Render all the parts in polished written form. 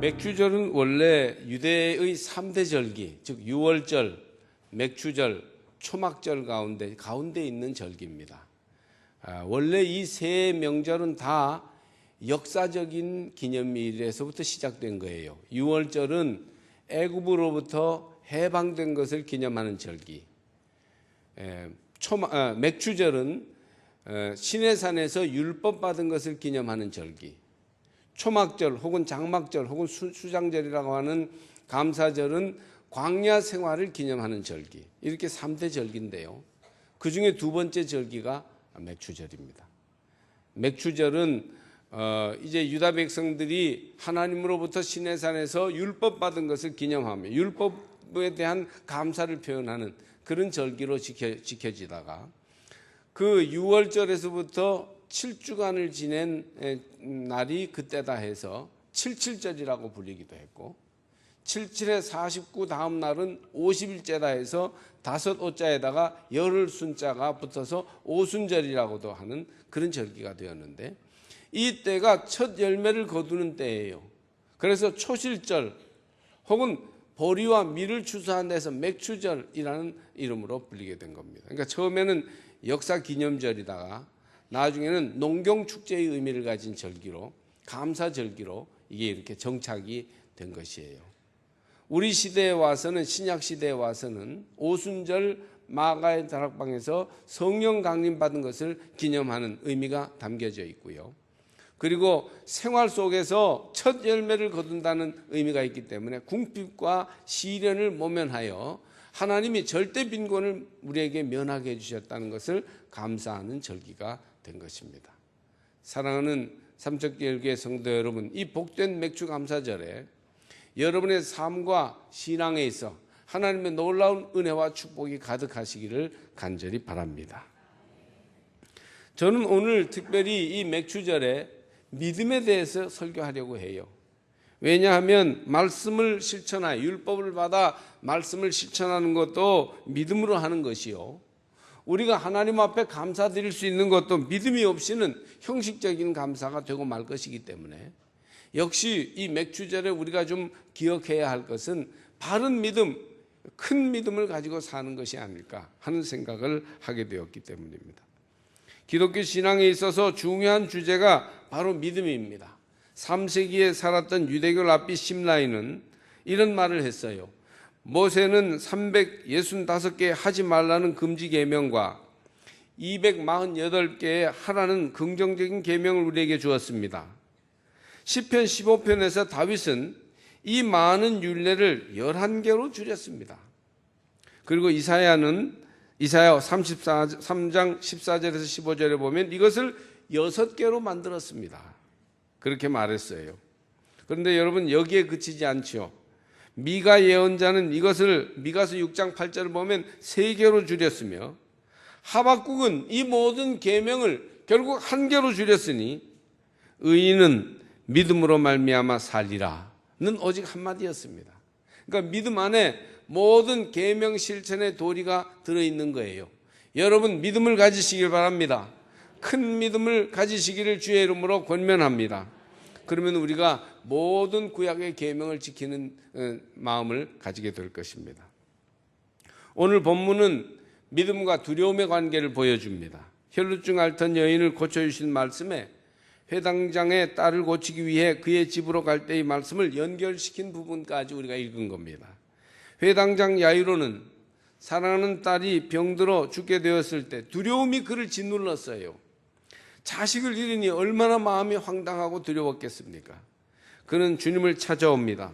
맥주절은 원래 유대의 3대 절기, 즉 유월절, 맥주절, 초막절 가운데 있는 절기입니다. 원래 이 세 명절은 다 역사적인 기념일에서부터 시작된 거예요. 유월절은 애굽으로부터 해방된 것을 기념하는 절기. 맥주절은 시내산에서 율법 받은 것을 기념하는 절기. 초막절 혹은 장막절 혹은 수장절이라고 하는 감사절은 광야 생활을 기념하는 절기. 이렇게 3대 절기인데요. 그 중에 두 번째 절기가 맥주절입니다. 맥주절은 이제 유다 백성들이 하나님으로부터 시내산에서 율법 받은 것을 기념하며 율법에 대한 감사를 표현하는 그런 절기로 지켜지다가 그 6월절에서부터 7주간을 지낸 날이 그때다 해서 77절이라고 불리기도 했고 77에 49 다음 날은 50일째다 해서 5오자에다가 열흘 순자가 붙어서 오순절이라고도 하는 그런 절기가 되었는데 이 때가 첫 열매를 거두는 때예요. 그래서 초실절 혹은 보리와 밀을 추수한 데서 맥주절이라는 이름으로 불리게 된 겁니다. 그러니까 처음에는 역사 기념절이다가 나중에는 농경축제의 의미를 가진 절기로 감사절기로 이게 이렇게 정착이 된 것이에요. 우리 시대에 와서는 신약 시대에 와서는 오순절 마가의 다락방에서 성령 강림 받은 것을 기념하는 의미가 담겨져 있고요. 그리고 생활 속에서 첫 열매를 거둔다는 의미가 있기 때문에 궁핍과 시련을 모면하여 하나님이 절대 빈곤을 우리에게 면하게 해주셨다는 것을 감사하는 절기가 된 것입니다. 사랑하는 삼척교회 성도 여러분, 이 복된 맥주 감사절에 여러분의 삶과 신앙에 있어 하나님의 놀라운 은혜와 축복이 가득하시기를 간절히 바랍니다. 저는 오늘 특별히 이 맥주절에 믿음에 대해서 설교하려고 해요. 왜냐하면 말씀을 실천하여 율법을 받아 말씀을 실천하는 것도 믿음으로 하는 것이요, 우리가 하나님 앞에 감사드릴 수 있는 것도 믿음이 없이는 형식적인 감사가 되고 말 것이기 때문에 역시 이 맥주절에 우리가 좀 기억해야 할 것은 바른 믿음, 큰 믿음을 가지고 사는 것이 아닐까 하는 생각을 하게 되었기 때문입니다. 기독교 신앙에 있어서 중요한 주제가 바로 믿음입니다. 3세기에 살았던 유대교 랍비 심라이는 이런 말을 했어요. 모세는 365개 하지 말라는 금지 계명과 248개의 하라는 긍정적인 계명을 우리에게 주었습니다. 시편 15편에서 다윗은 이 많은 율례를 11개로 줄였습니다. 그리고 이사야 33장 14절에서 15절에 보면 이것을 6개로 만들었습니다. 그렇게 말했어요. 그런데 여러분, 여기에 그치지 않죠. 미가 예언자는 이것을 미가서 6장 8절을 보면 3개로 줄였으며 하박국은 이 모든 계명을 결국 1개로 줄였으니 의인은 믿음으로 말미암아 살리라는 오직 한마디였습니다. 그러니까 믿음 안에 모든 계명 실천의 도리가 들어있는 거예요. 여러분, 믿음을 가지시길 바랍니다. 큰 믿음을 가지시기를 주의 이름으로 권면합니다. 그러면 우리가 모든 구약의 계명을 지키는 마음을 가지게 될 것입니다. 오늘 본문은 믿음과 두려움의 관계를 보여줍니다. 혈루증 앓던 여인을 고쳐주신 말씀에 회당장의 딸을 고치기 위해 그의 집으로 갈 때의 말씀을 연결시킨 부분까지 우리가 읽은 겁니다. 회당장 야이로는 사랑하는 딸이 병들어 죽게 되었을 때 두려움이 그를 짓눌렀어요. 자식을 잃으니 얼마나 마음이 황당하고 두려웠겠습니까? 그는 주님을 찾아옵니다.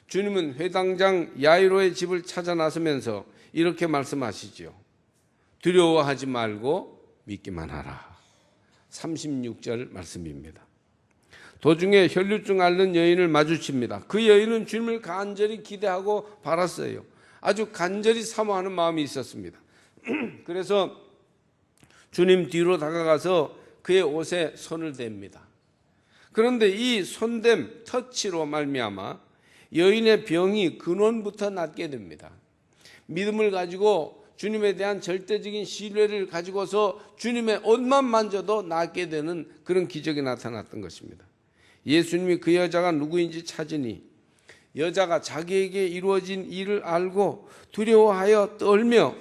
주님은 회당장 야이로의 집을 찾아 나서면서 이렇게 말씀하시죠. 두려워하지 말고 믿기만 하라. 36절 말씀입니다. 도중에 혈루증 앓는 여인을 마주칩니다. 그 여인은 주님을 간절히 기대하고 바랐어요. 아주 간절히 사모하는 마음이 있었습니다. 그래서 주님 뒤로 다가가서 그의 옷에 손을 댑니다. 그런데 이 손댐, 터치로 말미암아 여인의 병이 근원부터 낫게 됩니다. 믿음을 가지고 주님에 대한 절대적인 신뢰를 가지고서 주님의 옷만 만져도 낫게 되는 그런 기적이 나타났던 것입니다. 예수님이 그 여자가 누구인지 찾으니 여자가 자기에게 이루어진 일을 알고 두려워하여 떨며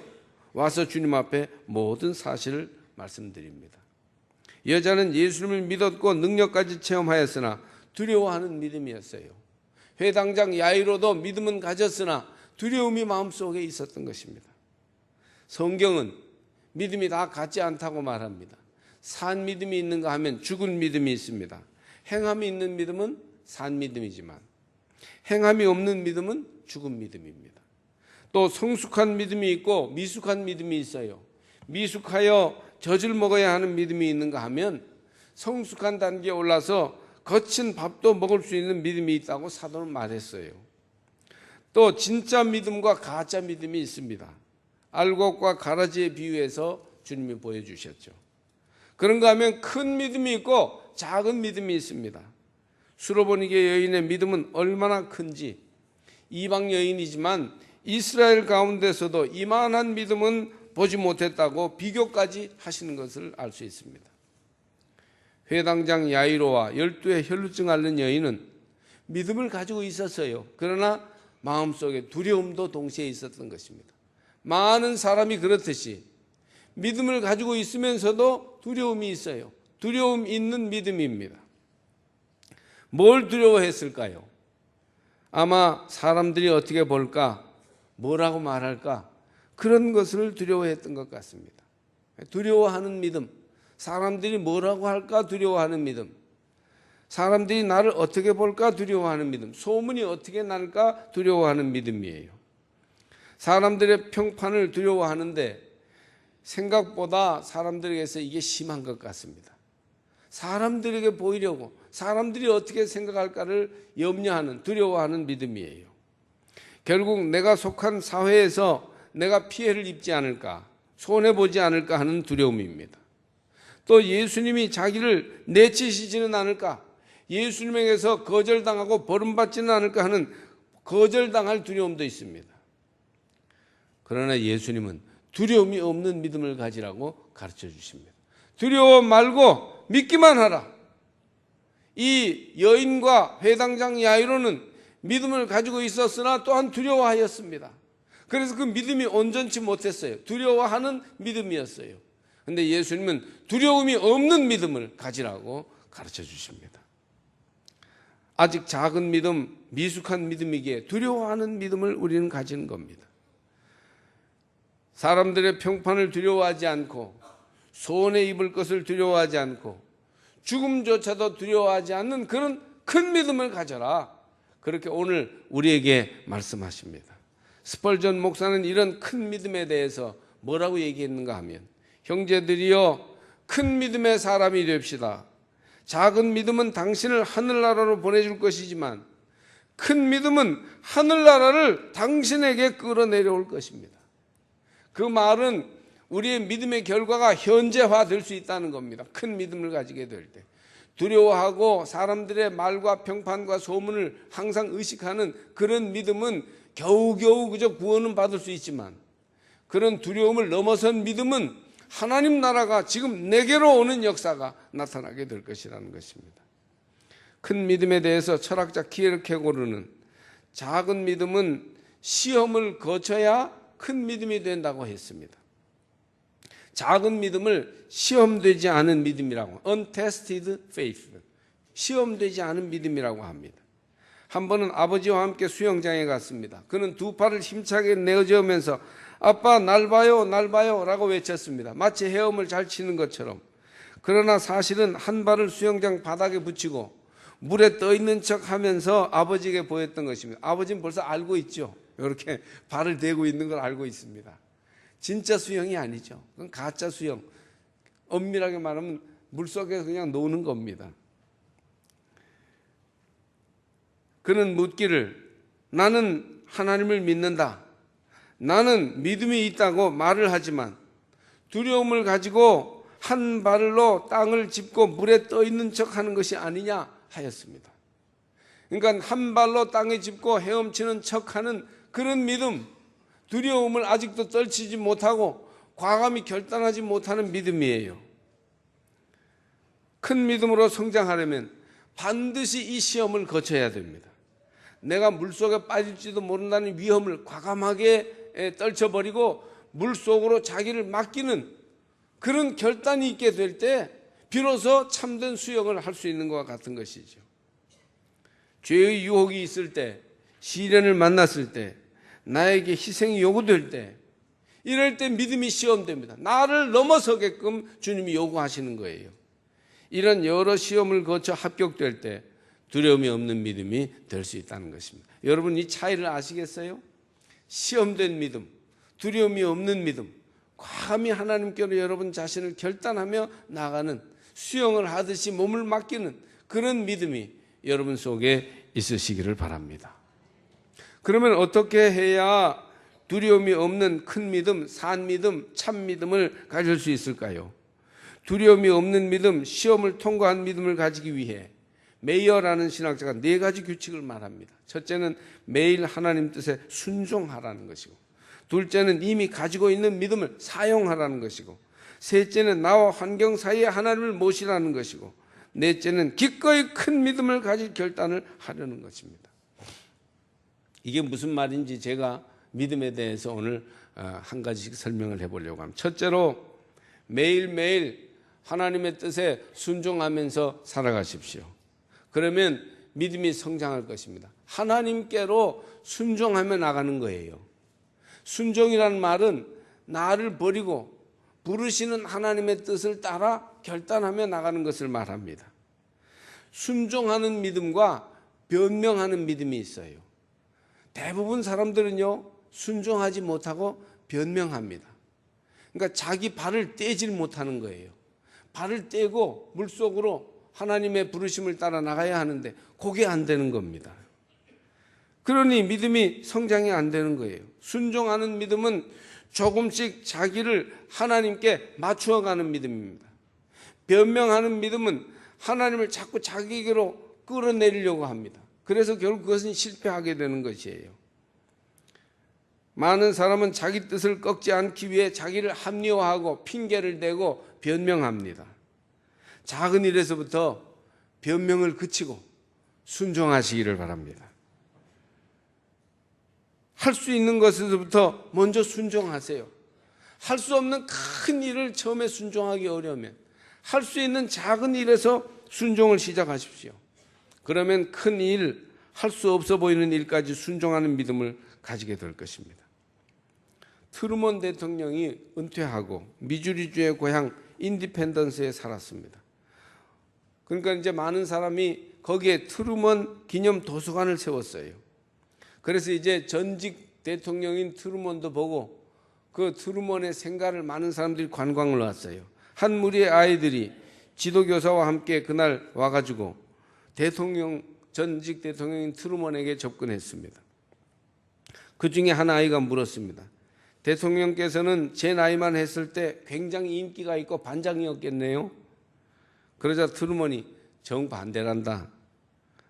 와서 주님 앞에 모든 사실을 말씀드립니다. 여자는 예수님을 믿었고 능력까지 체험하였으나 두려워하는 믿음이었어요. 회당장 야이로도 믿음은 가졌으나 두려움이 마음속에 있었던 것입니다. 성경은 믿음이 다 같지 않다고 말합니다. 산 믿음이 있는가 하면 죽은 믿음이 있습니다. 행함이 있는 믿음은 산 믿음이지만 행함이 없는 믿음은 죽은 믿음입니다. 또 성숙한 믿음이 있고 미숙한 믿음이 있어요. 미숙하여 젖을 먹어야 하는 믿음이 있는가 하면 성숙한 단계에 올라서 거친 밥도 먹을 수 있는 믿음이 있다고 사도는 말했어요. 또 진짜 믿음과 가짜 믿음이 있습니다. 알곡과 가라지에 비유해서 주님이 보여주셨죠. 그런가 하면 큰 믿음이 있고 작은 믿음이 있습니다. 수로보니게 여인의 믿음은 얼마나 큰지, 이방 여인이지만 이스라엘 가운데서도 이만한 믿음은 보지 못했다고 비교까지 하시는 것을 알 수 있습니다. 회당장 야이로와 12의 혈루증 앓는 여인은 믿음을 가지고 있었어요. 그러나 마음속에 두려움도 동시에 있었던 것입니다. 많은 사람이 그렇듯이 믿음을 가지고 있으면서도 두려움이 있어요. 두려움 있는 믿음입니다. 뭘 두려워했을까요? 아마 사람들이 어떻게 볼까, 뭐라고 말할까, 그런 것을 두려워했던 것 같습니다. 두려워하는 믿음, 사람들이 뭐라고 할까 두려워하는 믿음, 사람들이 나를 어떻게 볼까 두려워하는 믿음, 소문이 어떻게 날까 두려워하는 믿음이에요. 사람들의 평판을 두려워하는데 생각보다 사람들에게서 이게 심한 것 같습니다. 사람들에게 보이려고, 사람들이 어떻게 생각할까를 염려하는, 두려워하는 믿음이에요. 결국 내가 속한 사회에서 내가 피해를 입지 않을까, 손해보지 않을까 하는 두려움입니다. 또 예수님이 자기를 내치시지는 않을까, 예수님에게서 거절당하고 버림받지는 않을까 하는 거절당할 두려움도 있습니다. 그러나 예수님은 두려움이 없는 믿음을 가지라고 가르쳐 주십니다. 두려워 말고 믿기만 하라. 이 여인과 회당장 야이로는 믿음을 가지고 있었으나 또한 두려워하였습니다. 그래서 그 믿음이 온전치 못했어요. 두려워하는 믿음이었어요. 그런데 예수님은 두려움이 없는 믿음을 가지라고 가르쳐 주십니다. 아직 작은 믿음, 미숙한 믿음이기에 두려워하는 믿음을 우리는 가지는 겁니다. 사람들의 평판을 두려워하지 않고 손해 입을 것을 두려워하지 않고 죽음조차도 두려워하지 않는 그런 큰 믿음을 가져라. 그렇게 오늘 우리에게 말씀하십니다. 스펄전 목사는 이런 큰 믿음에 대해서 뭐라고 얘기했는가 하면, 형제들이여 큰 믿음의 사람이 됩시다. 작은 믿음은 당신을 하늘나라로 보내줄 것이지만 큰 믿음은 하늘나라를 당신에게 끌어내려올 것입니다. 그 말은 우리의 믿음의 결과가 현재화될 수 있다는 겁니다. 큰 믿음을 가지게 될 때. 두려워하고 사람들의 말과 평판과 소문을 항상 의식하는 그런 믿음은 겨우겨우 그저 구원은 받을 수 있지만, 그런 두려움을 넘어선 믿음은 하나님 나라가 지금 내게로 오는 역사가 나타나게 될 것이라는 것입니다. 큰 믿음에 대해서 철학자 키에르케고르는 작은 믿음은 시험을 거쳐야 큰 믿음이 된다고 했습니다. 작은 믿음을 시험되지 않은 믿음이라고, untested faith, 시험되지 않은 믿음이라고 합니다. 한 번은 아버지와 함께 수영장에 갔습니다. 그는 두 팔을 힘차게 내어저으면서 아빠 날 봐요 날 봐요 라고 외쳤습니다. 마치 헤엄을 잘 치는 것처럼. 그러나 사실은 한 발을 수영장 바닥에 붙이고 물에 떠 있는 척 하면서 아버지에게 보였던 것입니다. 아버지는 벌써 알고 있죠. 이렇게 발을 대고 있는 걸 알고 있습니다. 진짜 수영이 아니죠. 그건 가짜 수영. 엄밀하게 말하면 물속에서 그냥 노는 겁니다. 그는 묻기를, 나는 하나님을 믿는다, 나는 믿음이 있다고 말을 하지만 두려움을 가지고 한 발로 땅을 짚고 물에 떠 있는 척 하는 것이 아니냐 하였습니다. 그러니까 한 발로 땅에 짚고 헤엄치는 척하는 그런 믿음, 두려움을 아직도 떨치지 못하고 과감히 결단하지 못하는 믿음이에요. 큰 믿음으로 성장하려면 반드시 이 시험을 거쳐야 됩니다. 내가 물속에 빠질지도 모른다는 위험을 과감하게 떨쳐버리고 물속으로 자기를 맡기는 그런 결단이 있게 될 때 비로소 참된 수영을 할 수 있는 것과 같은 것이죠. 죄의 유혹이 있을 때, 시련을 만났을 때, 나에게 희생이 요구될 때, 이럴 때 믿음이 시험됩니다. 나를 넘어서게끔 주님이 요구하시는 거예요. 이런 여러 시험을 거쳐 합격될 때 두려움이 없는 믿음이 될 수 있다는 것입니다. 여러분 이 차이를 아시겠어요? 시험된 믿음, 두려움이 없는 믿음, 과감히 하나님께로 여러분 자신을 결단하며 나가는, 수영을 하듯이 몸을 맡기는 그런 믿음이 여러분 속에 있으시기를 바랍니다. 그러면 어떻게 해야 두려움이 없는 큰 믿음, 산 믿음, 참 믿음을 가질 수 있을까요? 두려움이 없는 믿음, 시험을 통과한 믿음을 가지기 위해 메이어라는 신학자가 4가지 규칙을 말합니다. 첫째는 매일 하나님 뜻에 순종하라는 것이고, 둘째는 이미 가지고 있는 믿음을 사용하라는 것이고, 셋째는 나와 환경 사이에 하나님을 모시라는 것이고, 넷째는 기꺼이 큰 믿음을 가질 결단을 하려는 것입니다. 이게 무슨 말인지 제가 믿음에 대해서 오늘 한 가지씩 설명을 해보려고 합니다. 첫째로 매일매일 하나님의 뜻에 순종하면서 살아가십시오. 그러면 믿음이 성장할 것입니다. 하나님께로 순종하며 나가는 거예요. 순종이라는 말은 나를 버리고 부르시는 하나님의 뜻을 따라 결단하며 나가는 것을 말합니다. 순종하는 믿음과 변명하는 믿음이 있어요. 대부분 사람들은요, 순종하지 못하고 변명합니다. 그러니까 자기 발을 떼질 못하는 거예요. 발을 떼고 물속으로 하나님의 부르심을 따라 나가야 하는데 그게 안 되는 겁니다. 그러니 믿음이 성장이 안 되는 거예요. 순종하는 믿음은 조금씩 자기를 하나님께 맞추어가는 믿음입니다. 변명하는 믿음은 하나님을 자꾸 자기에게로 끌어내리려고 합니다. 그래서 결국 그것은 실패하게 되는 것이에요. 많은 사람은 자기 뜻을 꺾지 않기 위해 자기를 합리화하고 핑계를 대고 변명합니다. 작은 일에서부터 변명을 그치고 순종하시기를 바랍니다. 할 수 있는 것에서부터 먼저 순종하세요. 할 수 없는 큰 일을 처음에 순종하기 어려우면 할 수 있는 작은 일에서 순종을 시작하십시오. 그러면 큰 일, 할 수 없어 보이는 일까지 순종하는 믿음을 가지게 될 것입니다. 트루먼 대통령이 은퇴하고 미주리주의 고향 인디펜던스에 살았습니다. 그러니까 이제 많은 사람이 거기에 트루먼 기념 도서관을 세웠어요. 그래서 이제 전직 대통령인 트루먼도 보고 그 트루먼의 생가를 많은 사람들이 관광을 왔어요. 한 무리의 아이들이 지도교사와 함께 그날 와가지고 전직 대통령인 트루먼에게 접근했습니다. 그 중에 한 아이가 물었습니다. 대통령께서는 제 나이만 했을 때 굉장히 인기가 있고 반장이었겠네요. 그러자 트루먼이 정반대란다.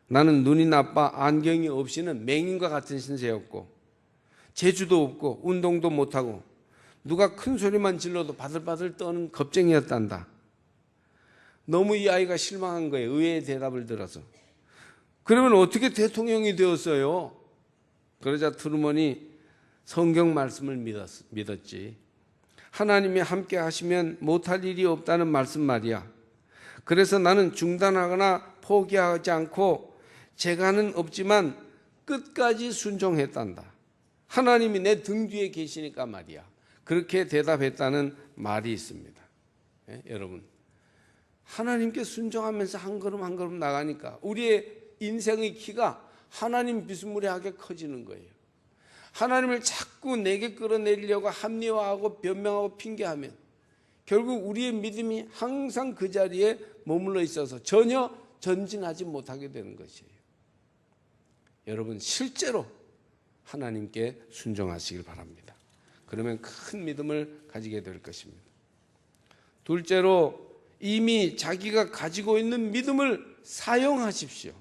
나는 눈이 나빠 안경이 없이는 맹인과 같은 신세였고 재주도 없고 운동도 못하고 누가 큰 소리만 질러도 바들바들 떠는 겁쟁이였단다. 너무 이 아이가 실망한 거예요. 의외의 대답을 들어서. 그러면 어떻게 대통령이 되었어요? 그러자 트루먼이 성경 말씀을 믿었지. 하나님이 함께 하시면 못할 일이 없다는 말씀 말이야. 그래서 나는 중단하거나 포기하지 않고 재간은 없지만 끝까지 순종했단다. 하나님이 내 등 뒤에 계시니까 말이야. 그렇게 대답했다는 말이 있습니다. 여러분, 하나님께 순종하면서 한 걸음 한 걸음 나가니까 우리의 인생의 키가 하나님 비스무리하게 커지는 거예요. 하나님을 자꾸 내게 끌어내리려고 합리화하고 변명하고 핑계하면 결국 우리의 믿음이 항상 그 자리에 머물러 있어서 전혀 전진하지 못하게 되는 것이에요. 여러분, 실제로 하나님께 순종하시길 바랍니다. 그러면 큰 믿음을 가지게 될 것입니다. 둘째로, 이미 자기가 가지고 있는 믿음을 사용하십시오.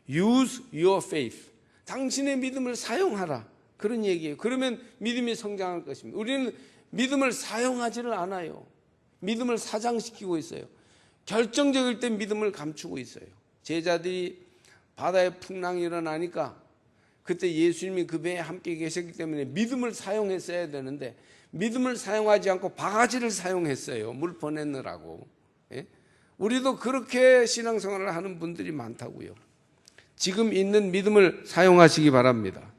Use your faith. 당신의 믿음을 사용하라. 그런 얘기예요. 그러면 믿음이 성장할 것입니다. 우리는 믿음을 사용하지를 않아요. 믿음을 사장시키고 있어요. 결정적일 때 믿음을 감추고 있어요. 제자들이 바다에 풍랑이 일어나니까 그때 예수님이 그 배에 함께 계셨기 때문에 믿음을 사용했어야 되는데 믿음을 사용하지 않고 바가지를 사용했어요. 물 보내느라고. 예? 우리도 그렇게 신앙생활을 하는 분들이 많다고요. 지금 있는 믿음을 사용하시기 바랍니다.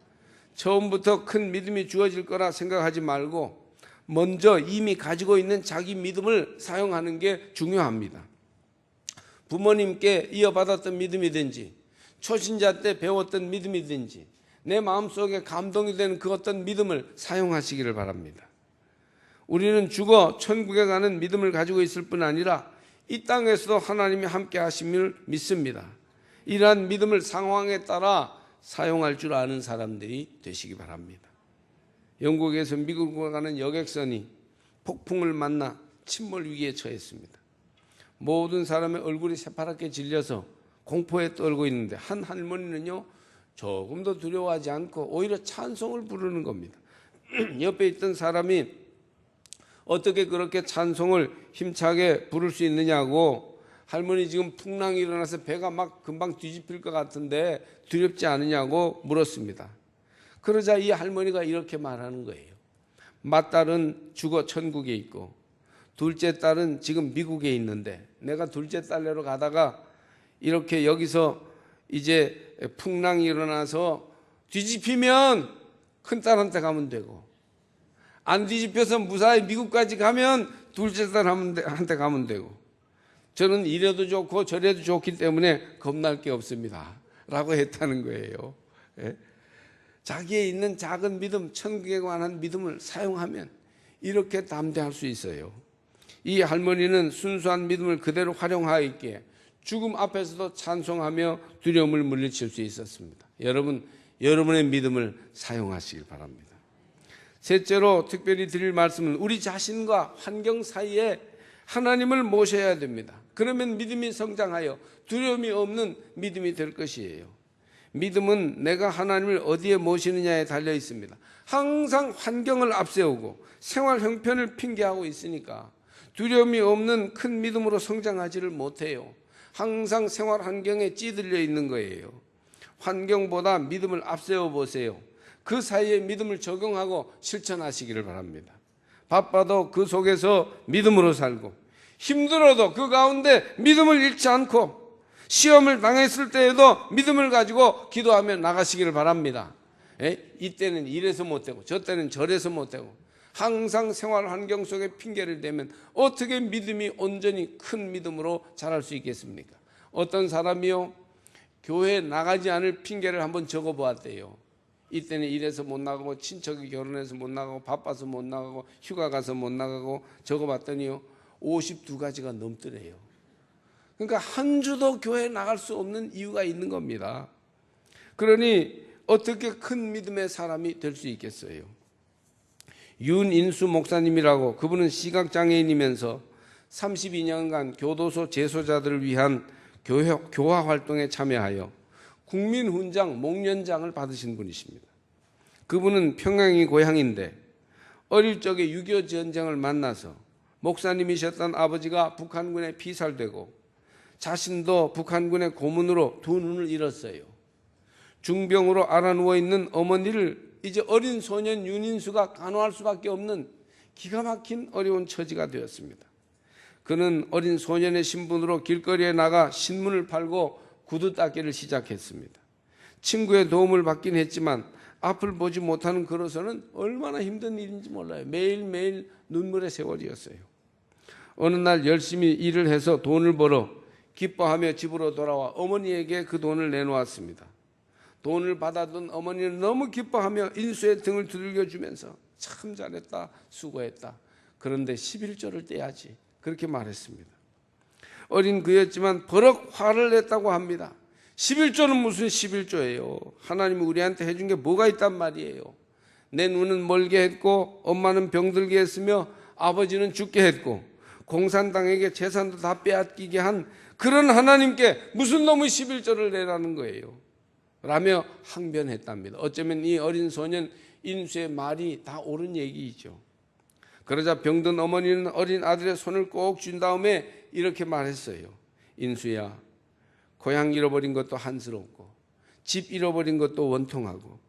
처음부터 큰 믿음이 주어질 거라 생각하지 말고 먼저 이미 가지고 있는 자기 믿음을 사용하는 게 중요합니다. 부모님께 이어받았던 믿음이든지 초신자 때 배웠던 믿음이든지 내 마음속에 감동이 되는 그 어떤 믿음을 사용하시기를 바랍니다. 우리는 죽어 천국에 가는 믿음을 가지고 있을 뿐 아니라 이 땅에서도 하나님이 함께 하심을 믿습니다. 이러한 믿음을 상황에 따라 사용할 줄 아는 사람들이 되시기 바랍니다. 영국에서 미국으로 가는 여객선이 폭풍을 만나 침몰 위기에 처했습니다. 모든 사람의 얼굴이 새파랗게 질려서 공포에 떨고 있는데 한 할머니는요 조금도 두려워하지 않고 오히려 찬송을 부르는 겁니다. 옆에 있던 사람이 어떻게 그렇게 찬송을 힘차게 부를 수 있느냐고, 할머니 지금 풍랑이 일어나서 배가 막 금방 뒤집힐 것 같은데 두렵지 않으냐고 물었습니다. 그러자 이 할머니가 이렇게 말하는 거예요. 맏딸은 죽어 천국에 있고 둘째 딸은 지금 미국에 있는데 내가 둘째 딸내로 가다가 이렇게 여기서 이제 풍랑이 일어나서 뒤집히면 큰딸한테 가면 되고 안 뒤집혀서 무사히 미국까지 가면 둘째 딸한테 가면 되고 저는 이래도 좋고 저래도 좋기 때문에 겁날 게 없습니다 라고 했다는 거예요. 예? 자기에 있는 작은 믿음, 천국에 관한 믿음을 사용하면 이렇게 담대할 수 있어요. 이 할머니는 순수한 믿음을 그대로 활용하였기에 죽음 앞에서도 찬송하며 두려움을 물리칠 수 있었습니다. 여러분, 여러분의 믿음을 사용하시길 바랍니다. 셋째로 특별히 드릴 말씀은 우리 자신과 환경 사이에 하나님을 모셔야 됩니다. 그러면 믿음이 성장하여 두려움이 없는 믿음이 될 것이에요. 믿음은 내가 하나님을 어디에 모시느냐에 달려 있습니다. 항상 환경을 앞세우고 생활 형편을 핑계하고 있으니까 두려움이 없는 큰 믿음으로 성장하지를 못해요. 항상 생활 환경에 찌들려 있는 거예요. 환경보다 믿음을 앞세워 보세요. 그 사이에 믿음을 적용하고 실천하시기를 바랍니다. 바빠도 그 속에서 믿음으로 살고 힘들어도 그 가운데 믿음을 잃지 않고 시험을 당했을 때에도 믿음을 가지고 기도하며 나가시기를 바랍니다. 이때는 이래서 못되고 저 때는 저래서 못되고 항상 생활 환경 속에 핑계를 대면 어떻게 믿음이 온전히 큰 믿음으로 자랄 수 있겠습니까? 어떤 사람이요 교회에 나가지 않을 핑계를 한번 적어보았대요. 이때는 이래서 못 나가고 친척이 결혼해서 못 나가고 바빠서 못 나가고 휴가 가서 못 나가고 적어봤더니요 52가지가 넘더래요. 그러니까 한 주도 교회에 나갈 수 없는 이유가 있는 겁니다. 그러니 어떻게 큰 믿음의 사람이 될 수 있겠어요? 윤인수 목사님이라고, 그분은 시각장애인이면서 32년간 교도소 재소자들을 위한 교화 활동에 참여하여 국민훈장 목련장을 받으신 분이십니다. 그분은 평양이 고향인데 어릴 적에 6.25 전쟁을 만나서 목사님이셨던 아버지가 북한군에 피살되고 자신도 북한군의 고문으로 두 눈을 잃었어요. 중병으로 알아누워 있는 어머니를 이제 어린 소년 윤인수가 간호할 수밖에 없는 기가 막힌 어려운 처지가 되었습니다. 그는 어린 소년의 신분으로 길거리에 나가 신문을 팔고 구두 닦기를 시작했습니다. 친구의 도움을 받긴 했지만 앞을 보지 못하는 그로서는 얼마나 힘든 일인지 몰라요. 매일매일 눈물의 세월이었어요. 어느 날 열심히 일을 해서 돈을 벌어 기뻐하며 집으로 돌아와 어머니에게 그 돈을 내놓았습니다. 돈을 받아둔 어머니는 너무 기뻐하며 인수의 등을 두들겨 주면서 참 잘했다, 수고했다. 그런데 11조를 떼야지. 그렇게 말했습니다. 어린 그였지만 버럭 화를 냈다고 합니다. 11조는 무슨 11조예요. 하나님이 우리한테 해준 게 뭐가 있단 말이에요. 내 눈은 멀게 했고 엄마는 병들게 했으며 아버지는 죽게 했고 공산당에게 재산도 다 빼앗기게 한 그런 하나님께 무슨 놈의 11조를 내라는 거예요. 라며 항변했답니다. 어쩌면 이 어린 소년 인수의 말이 다 옳은 얘기이죠. 그러자 병든 어머니는 어린 아들의 손을 꼭 쥔 다음에 이렇게 말했어요. 인수야, 고향 잃어버린 것도 한스럽고, 집 잃어버린 것도 원통하고,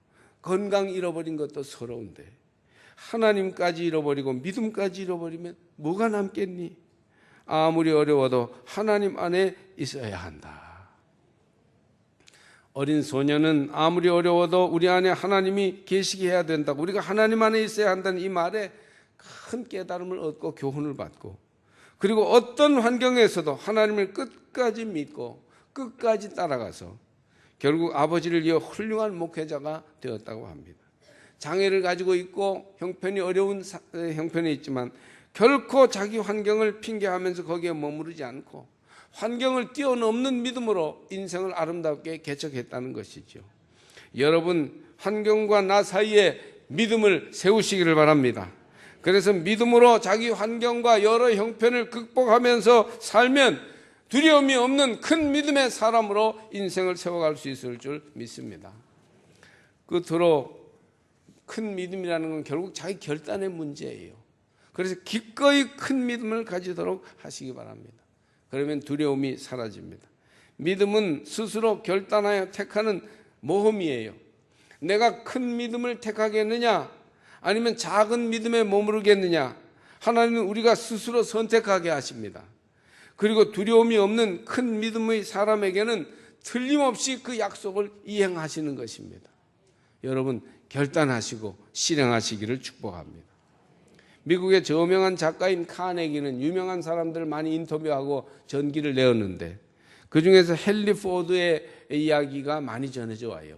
건강 잃어버린 것도 서러운데 하나님까지 잃어버리고 믿음까지 잃어버리면 뭐가 남겠니? 아무리 어려워도 하나님 안에 있어야 한다. 어린 소녀는 아무리 어려워도 우리 안에 하나님이 계시게 해야 된다고, 우리가 하나님 안에 있어야 한다는 이 말에 큰 깨달음을 얻고 교훈을 받고, 그리고 어떤 환경에서도 하나님을 끝까지 믿고 끝까지 따라가서 결국 아버지를 이어 훌륭한 목회자가 되었다고 합니다. 장애를 가지고 있고 형편이 어려운 형편이 있지만 결코 자기 환경을 핑계하면서 거기에 머무르지 않고 환경을 뛰어넘는 믿음으로 인생을 아름답게 개척했다는 것이죠. 여러분, 환경과 나 사이에 믿음을 세우시기를 바랍니다. 그래서 믿음으로 자기 환경과 여러 형편을 극복하면서 살면 두려움이 없는 큰 믿음의 사람으로 인생을 세워갈 수 있을 줄 믿습니다. 끝으로 큰 믿음이라는 건 결국 자기 결단의 문제예요. 그래서 기꺼이 큰 믿음을 가지도록 하시기 바랍니다. 그러면 두려움이 사라집니다. 믿음은 스스로 결단하여 택하는 모험이에요. 내가 큰 믿음을 택하겠느냐 아니면 작은 믿음에 머무르겠느냐, 하나님은 우리가 스스로 선택하게 하십니다. 그리고 두려움이 없는 큰 믿음의 사람에게는 틀림없이 그 약속을 이행하시는 것입니다. 여러분, 결단하시고 실행하시기를 축복합니다. 미국의 저명한 작가인 카네기는 유명한 사람들을 많이 인터뷰하고 전기를 내었는데 그중에서 헨리 포드의 이야기가 많이 전해져 와요.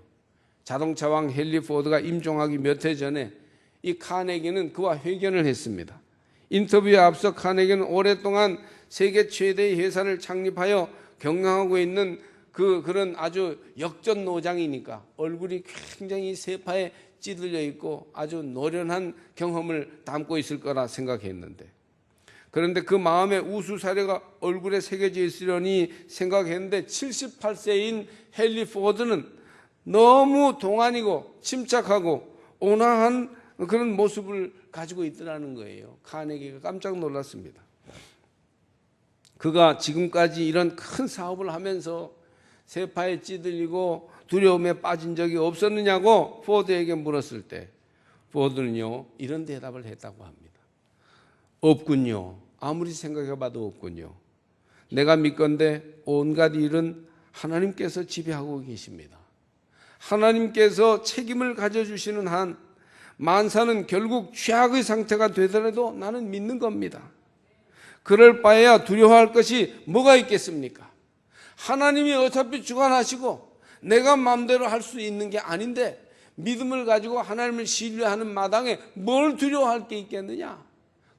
자동차왕 헨리 포드가 임종하기 몇 해 전에 이 카네기는 그와 회견을 했습니다. 인터뷰에 앞서 카네기는 오랫동안 세계 최대의 회사를 창립하여 경영하고 있는 그런 아주 역전 노장이니까 얼굴이 굉장히 세파에 찌들려 있고 아주 노련한 경험을 담고 있을 거라 생각했는데, 그런데 그 마음에 우수사례가 얼굴에 새겨져 있으려니 생각했는데 78세인 헨리 포드는 너무 동안이고 침착하고 온화한 그런 모습을 가지고 있더라는 거예요. 카네기가 깜짝 놀랐습니다. 그가 지금까지 이런 큰 사업을 하면서 세파에 찌들리고 두려움에 빠진 적이 없었느냐고 포드에게 물었을 때 포드는요, 이런 대답을 했다고 합니다. 없군요. 아무리 생각해봐도 없군요. 내가 믿건대 온갖 일은 하나님께서 지배하고 계십니다. 하나님께서 책임을 가져주시는 한 만사는 결국 최악의 상태가 되더라도 나는 믿는 겁니다. 그럴 바에야 두려워할 것이 뭐가 있겠습니까? 하나님이 어차피 주관하시고 내가 마음대로 할 수 있는 게 아닌데 믿음을 가지고 하나님을 신뢰하는 마당에 뭘 두려워할 게 있겠느냐?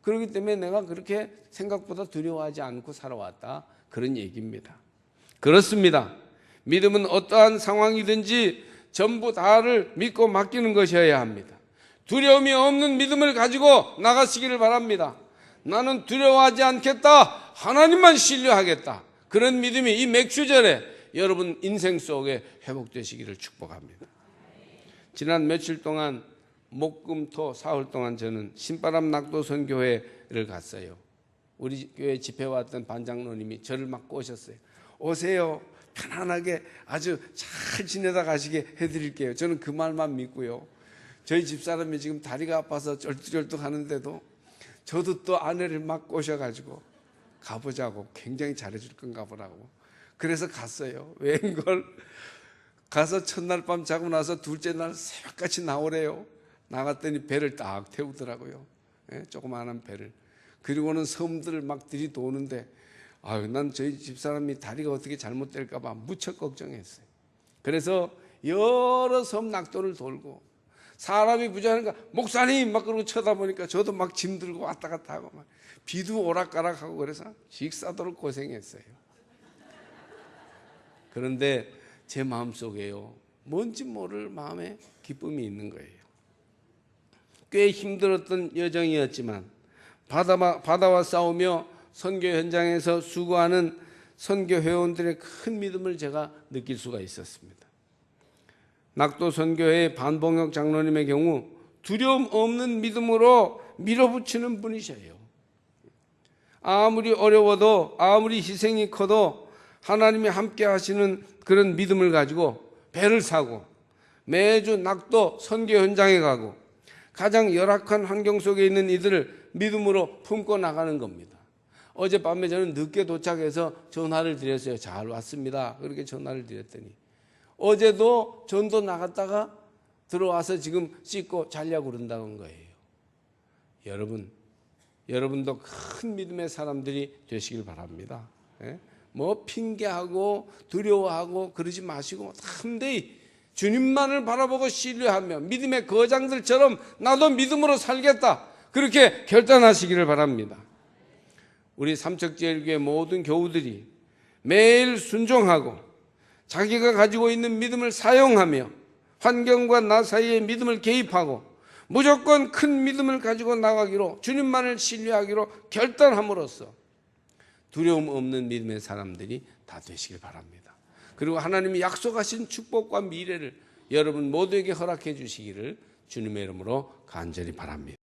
그렇기 때문에 내가 그렇게 생각보다 두려워하지 않고 살아왔다, 그런 얘기입니다. 그렇습니다. 믿음은 어떠한 상황이든지 전부 다를 믿고 맡기는 것이어야 합니다. 두려움이 없는 믿음을 가지고 나가시기를 바랍니다. 나는 두려워하지 않겠다, 하나님만 신뢰하겠다, 그런 믿음이 이 맥주절에 여러분 인생 속에 회복되시기를 축복합니다. 지난 며칠 동안 목금토 사흘 동안 저는 신바람 낙도선교회를 갔어요. 우리 교회 집회 왔던 반장로님이 저를 막 꼬셨어요. 오세요, 편안하게 아주 잘 지내다 가시게 해드릴게요. 저는 그 말만 믿고요. 저희 집사람이 지금 다리가 아파서 쩔뚝쩔뚝 하는데도 저도 또 아내를 막 꼬셔가지고 가보자고, 굉장히 잘해줄 건가 보라고. 그래서 갔어요. 웬걸 가서 첫날 밤 자고 나서 둘째 날 새벽같이 나오래요. 나갔더니 배를 딱 태우더라고요. 조그마한 배를. 그리고는 섬들을 막 들이도는데 난 저희 집사람이 다리가 어떻게 잘못될까 봐 무척 걱정했어요. 그래서 여러 섬 낙도를 돌고 사람이 부자니까 목사님 막 그러고 쳐다보니까 저도 막 짐 들고 왔다 갔다 하고 막 비도 오락가락하고 그래서 식사도록 고생했어요. 그런데 제 마음속에요, 뭔지 모를 마음에 기쁨이 있는 거예요. 꽤 힘들었던 여정이었지만 바다와 싸우며 선교 현장에서 수고하는 선교 회원들의 큰 믿음을 제가 느낄 수가 있었습니다. 낙도 선교회 반봉혁 장로님의 경우 두려움 없는 믿음으로 밀어붙이는 분이셔요. 아무리 어려워도, 아무리 희생이 커도 하나님이 함께 하시는 그런 믿음을 가지고 배를 사고 매주 낙도 선교 현장에 가고 가장 열악한 환경 속에 있는 이들을 믿음으로 품고 나가는 겁니다. 어젯밤에 저는 늦게 도착해서 전화를 드렸어요. 잘 왔습니다. 그렇게 전화를 드렸더니 어제도 전도 나갔다가 들어와서 지금 씻고 자려고 그런다는 거예요. 여러분도 큰 믿음의 사람들이 되시길 바랍니다. 뭐 핑계하고 두려워하고 그러지 마시고 담대히 주님만을 바라보고 신뢰하며 믿음의 거장들처럼 나도 믿음으로 살겠다, 그렇게 결단하시기를 바랍니다. 우리 삼척제일교회 모든 교우들이 매일 순종하고 자기가 가지고 있는 믿음을 사용하며 환경과 나 사이에 믿음을 개입하고 무조건 큰 믿음을 가지고 나가기로, 주님만을 신뢰하기로 결단함으로써 두려움 없는 믿음의 사람들이 다 되시길 바랍니다. 그리고 하나님이 약속하신 축복과 미래를 여러분 모두에게 허락해 주시기를 주님의 이름으로 간절히 바랍니다.